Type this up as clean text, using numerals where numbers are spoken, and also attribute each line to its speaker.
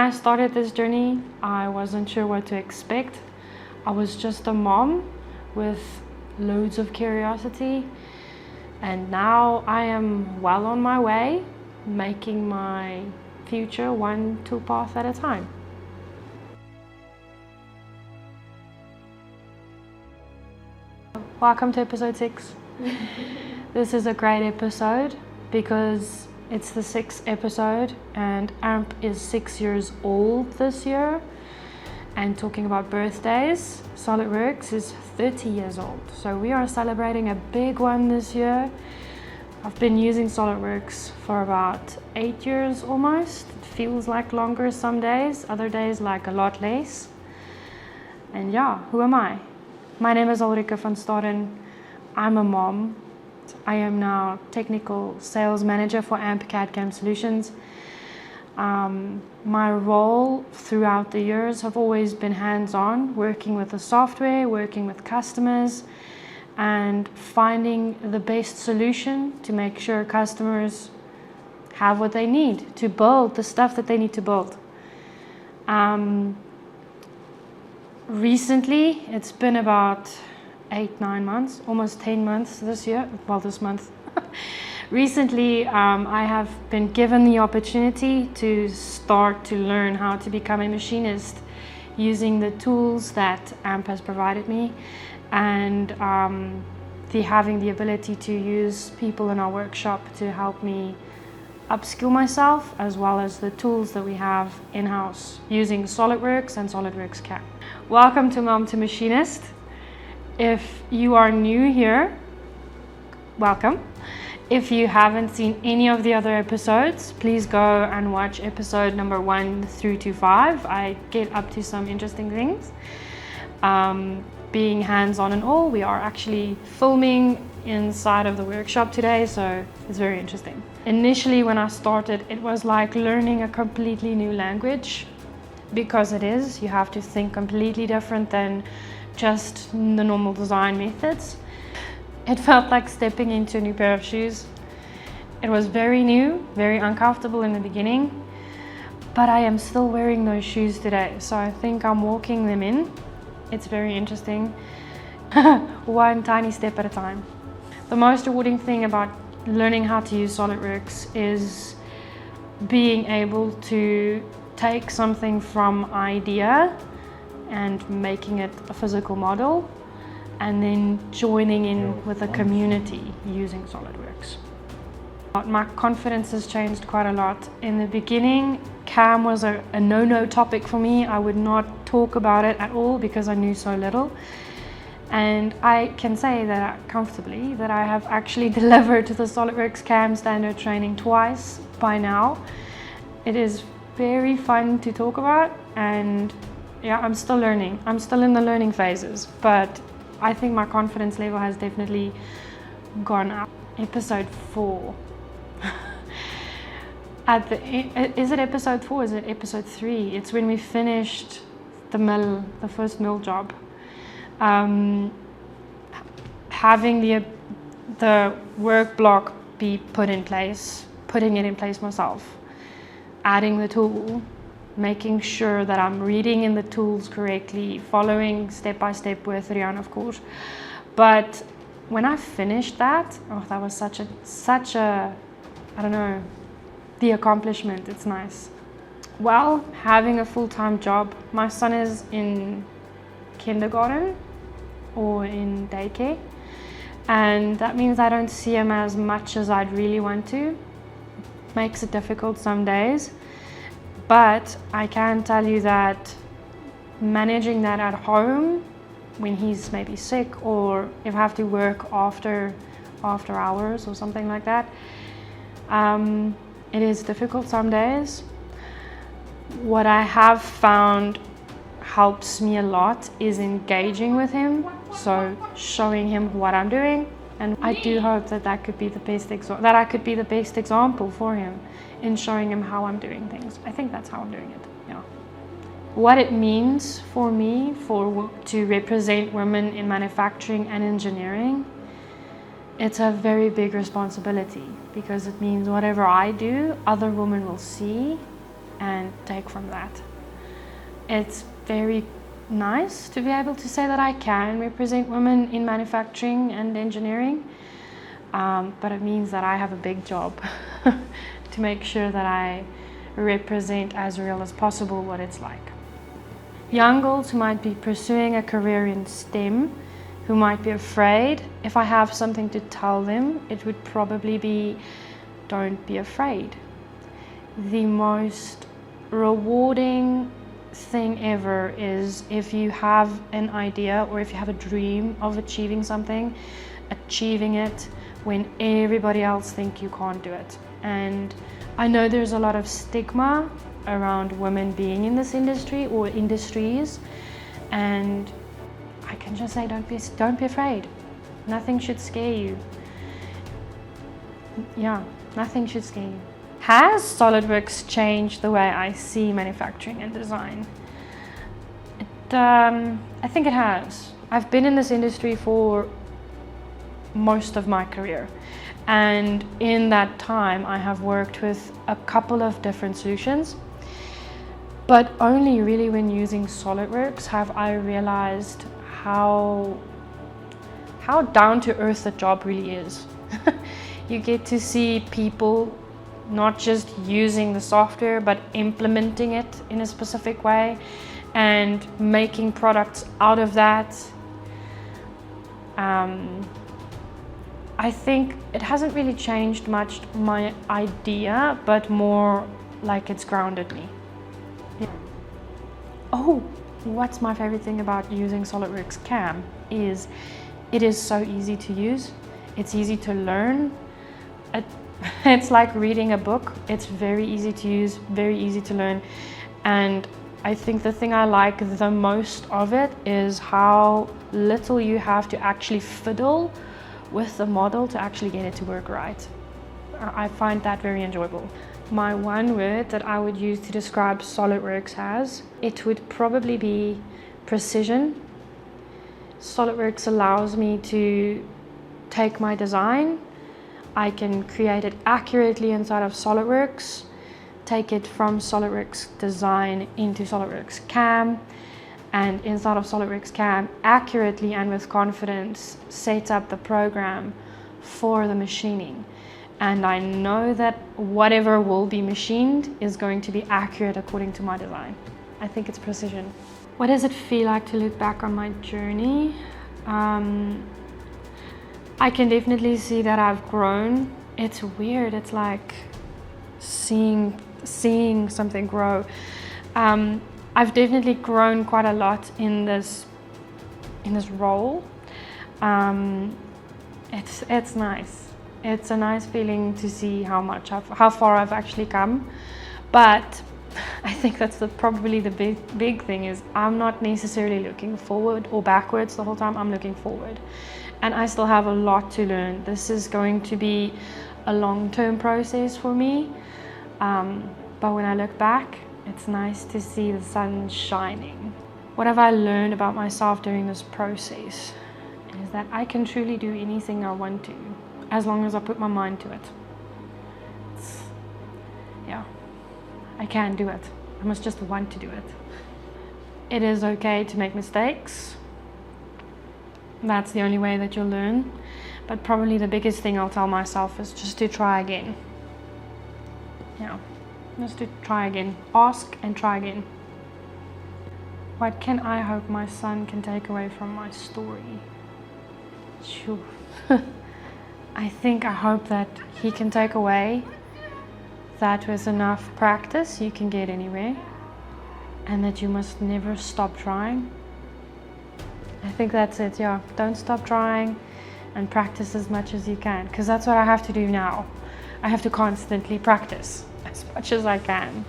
Speaker 1: I started this journey, I wasn't sure what to expect. I was just a mom with loads of curiosity, and now I am well on my way, making my future one toolpath at a time. Welcome to episode 6. This is a great episode because it's the 6th episode and AMP is 6 years old this year. And talking about birthdays, SOLIDWORKS is 30 years old. So we are celebrating a big one this year. I've been using SOLIDWORKS for about 8 years almost. It feels like longer some days, other days like a lot less. And yeah, who am I? My name is Alriekè van Staden. I'm a mom. I am now technical sales manager for AMP CAD/CAM Solutions. My role throughout the years have always been hands-on, working with the software, working with customers, and finding the best solution to make sure customers have what they need to build the stuff that they need to build. Recently, it's been about 8-9 months, almost 10 months this year, well, this month. Recently, I have been given the opportunity to start to learn how to become a machinist using the tools that AMP has provided me, and having the ability to use people in our workshop to help me upskill myself, as well as the tools that we have in-house using SOLIDWORKS and SOLIDWORKS CAM. Welcome to Mom to Machinist. If you are new here, welcome. If you haven't seen any of the other episodes, please go and watch episode number 1 through to 5. I get up to some interesting things. Being hands-on and all, we are actually filming inside of the workshop today, so it's very interesting. Initially, when I started, it was like learning a completely new language, because it is. You have to think completely different than just the normal design methods. It felt like stepping into a new pair of shoes. It was very new, very uncomfortable in the beginning, but I am still wearing those shoes today, so I think I'm walking them in. It's very interesting. One tiny step at a time. The most rewarding thing about learning how to use SOLIDWORKS is being able to take something from idea and making it a physical model, and then joining in with a community using SOLIDWORKS. My confidence has changed quite a lot. In the beginning, CAM was a no-no topic for me. I would not talk about it at all because I knew so little. And I can say that comfortably that I have actually delivered to the SOLIDWORKS CAM standard training twice by now. It is very fun to talk about, and yeah, I'm still learning. I'm still in the learning phases, but I think my confidence level has definitely gone up. Episode 4. Is it episode 4? Is it episode 3? It's when we finished the first mill job. Having the work block be put in place, putting it in place myself, adding the tool, making sure that I'm reading in the tools correctly, following step by step with Rian, of course. But when I finished that, oh, that was such a, I don't know, the accomplishment. It's nice. Well, having a full-time job, my son is in kindergarten or in daycare, and that means I don't see him as much as I'd really want to. Makes it difficult some days. But I can tell you that managing that at home when he's maybe sick, or if I have to work after hours or something like that, it is difficult some days. What I have found helps me a lot is engaging with him, so showing him what I'm doing, and I do hope that I could be the best example for him in showing him how I'm doing things. I think that's how I'm doing it. Yeah. What it means for me to represent women in manufacturing and engineering, it's a very big responsibility, because it means whatever I do, other women will see and take from that. It's very nice to be able to say that I can represent women in manufacturing and engineering, but it means that I have a big job to make sure that I represent as real as possible what it's like. Young girls who might be pursuing a career in STEM, who might be afraid, if I have something to tell them, it would probably be, don't be afraid. The most rewarding thing ever is if you have an idea or if you have a dream of achieving something, achieving it when everybody else thinks you can't do it. And I know there's a lot of stigma around women being in this industry or industries, and I can just say don't be afraid. Nothing should scare you. Yeah, nothing should scare you. Has SOLIDWORKS changed the way I see manufacturing and design? I think it has. I've been in this industry for most of my career, and in that time I have worked with a couple of different solutions, but only really when using SOLIDWORKS have I realized how down to earth the job really is. You get to see people not just using the software but implementing it in a specific way and making products out of that. I think it hasn't really changed much my idea, but more like it's grounded me. Yeah. Oh, what's my favorite thing about using SOLIDWORKS CAM is it is so easy to use. It's easy to learn. It's like reading a book. It's very easy to use, very easy to learn. And I think the thing I like the most of it is how little you have to actually fiddle with the model to actually get it to work right. I find that very enjoyable. My one word that I would use to describe SOLIDWORKS as, it would probably be precision. SOLIDWORKS allows me to take my design, I can create it accurately inside of SOLIDWORKS, take it from SOLIDWORKS design into SOLIDWORKS CAM, and inside of SOLIDWORKS CAM accurately and with confidence set up the program for the machining. And I know that whatever will be machined is going to be accurate according to my design. I think it's precision. What does it feel like to look back on my journey? I can definitely see that I've grown. It's weird, it's like seeing something grow. I've definitely grown quite a lot in this role. It's nice. It's a nice feeling to see how far I've actually come. But I think that's probably the big thing is I'm not necessarily looking forward or backwards the whole time. I'm looking forward, and I still have a lot to learn. This is going to be a long-term process for me, but when I look back, it's nice to see the sun shining. What have I learned about myself during this process is that I can truly do anything I want to, as long as I put my mind to it. Yeah, I can do it. I must just want to do it. It is okay to make mistakes. That's the only way that you'll learn. But probably the biggest thing I'll tell myself is just to try again. Yeah, just to try again. Ask and try again. What can I hope my son can take away from my story? Sure. I hope that he can take away that with enough practice you can get anywhere, and that you must never stop trying. I think that's it, yeah. Don't stop trying and practice as much as you can, because that's what I have to do now. I have to constantly practice as much as I can.